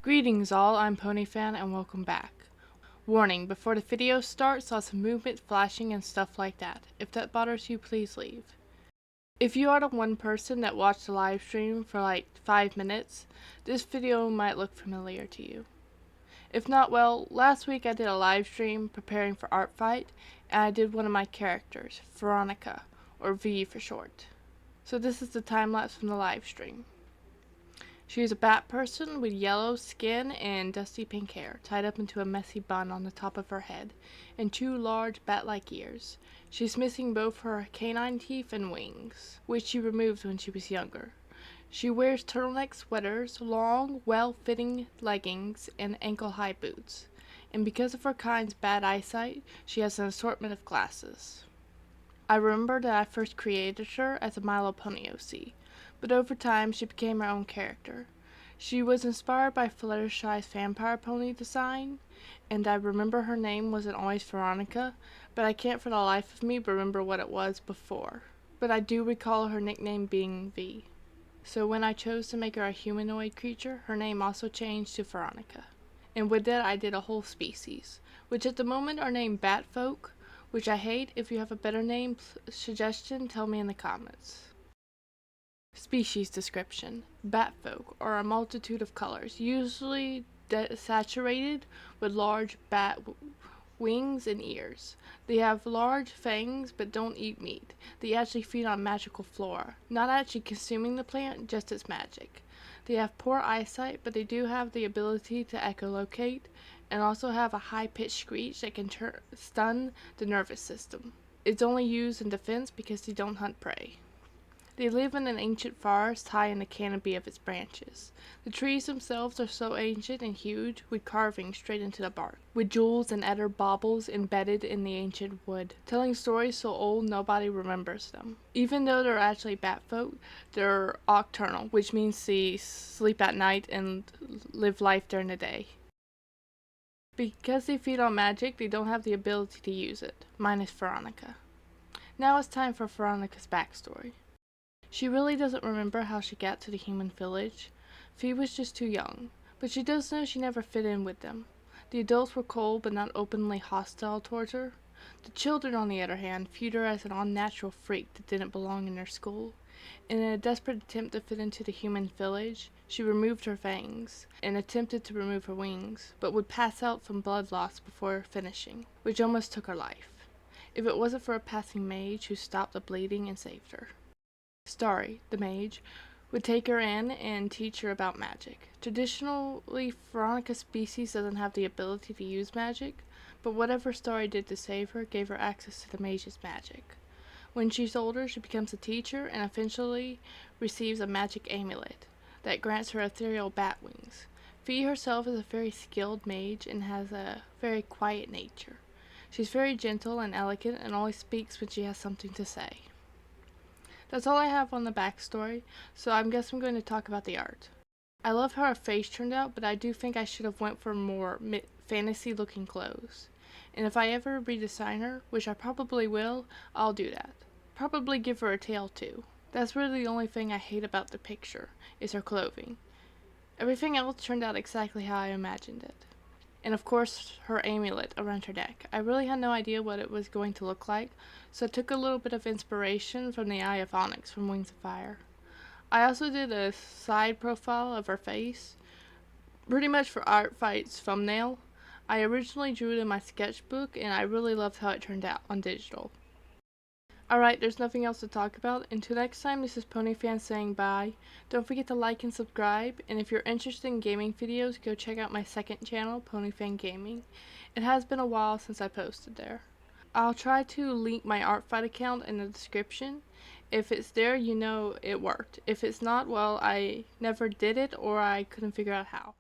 Greetings all, I'm Ponyfan and welcome back. Warning, before the video starts, saw some movement, flashing and stuff like that. If that bothers you, please leave. If you are the one person that watched the live stream for like 5 minutes, this video might look familiar to you. If not, well, last week I did a live stream preparing for Artfight, and I did one of my characters, Veronica, or V for short. So this is the time lapse from the live stream. She is a bat person with yellow skin and dusty pink hair, tied up into a messy bun on the top of her head, and 2 large bat-like ears. She's missing both her canine teeth and wings, which she removed when she was younger. She wears turtleneck sweaters, long, well-fitting leggings, and ankle-high boots. And because of her kind's bad eyesight, she has an assortment of glasses. I remember that I first created her as a My Little Pony OC, but over time she became her own character. She was inspired by Fluttershy's vampire pony design, and I remember her name wasn't always Veronica, but I can't for the life of me remember what it was before. But I do recall her nickname being V. So when I chose to make her a humanoid creature, her name also changed to Veronica. And with that I did a whole species, which at the moment are named Batfolk, which I hate. If you have a better name suggestion, tell me in the comments. Species description. Batfolk are a multitude of colors, usually desaturated, with large bat wings and ears. They have large fangs but don't eat meat. They actually feed on magical flora, not actually consuming the plant, just its magic. They have poor eyesight, but they do have the ability to echolocate, and also have a high-pitched screech that can stun the nervous system. It's only used in defense because they don't hunt prey. They live in an ancient forest high in the canopy of its branches. The trees themselves are so ancient and huge, with carvings straight into the bark, with jewels and other baubles embedded in the ancient wood, telling stories so old nobody remembers them. Even though they're actually batfolk, they're octanal, which means they sleep at night and live life during the day. Because they feed on magic, they don't have the ability to use it, minus Veronica. Now it's time for Veronica's backstory. She really doesn't remember how she got to the human village. Fee was just too young, but she does know she never fit in with them. The adults were cold but not openly hostile towards her. The children, on the other hand, viewed her as an unnatural freak that didn't belong in their school. In a desperate attempt to fit into the human village, she removed her fangs and attempted to remove her wings, but would pass out from blood loss before finishing, which almost took her life, if it wasn't for a passing mage who stopped the bleeding and saved her. Starry, the mage, would take her in and teach her about magic. Traditionally, Veronica's species doesn't have the ability to use magic, but whatever Starry did to save her gave her access to the mage's magic. When she's older, she becomes a teacher and eventually receives a magic amulet that grants her ethereal bat wings. Fee herself is a very skilled mage and has a very quiet nature. She's very gentle and elegant and only speaks when she has something to say. That's all I have on the backstory, so I guess I'm going to talk about the art. I love how her face turned out, but I do think I should have went for more fantasy looking clothes. And if I ever redesign her, which I probably will, I'll do that. Probably give her a tail too. That's really the only thing I hate about the picture, is her clothing. Everything else turned out exactly how I imagined it. And of course, her amulet around her neck. I really had no idea what it was going to look like, so I took a little bit of inspiration from the Eye of Onyx from Wings of Fire. I also did a side profile of her face, pretty much for Artfight's thumbnail. I originally drew it in my sketchbook, and I really loved how it turned out on digital. Alright, there's nothing else to talk about. Until next time, this is Ponyfan saying bye. Don't forget to like and subscribe, and if you're interested in gaming videos, go check out my second channel, Ponyfan Gaming. It has been a while since I posted there. I'll try to link my Artfight account in the description. If it's there, you know it worked. If it's not, well, I never did it or I couldn't figure out how.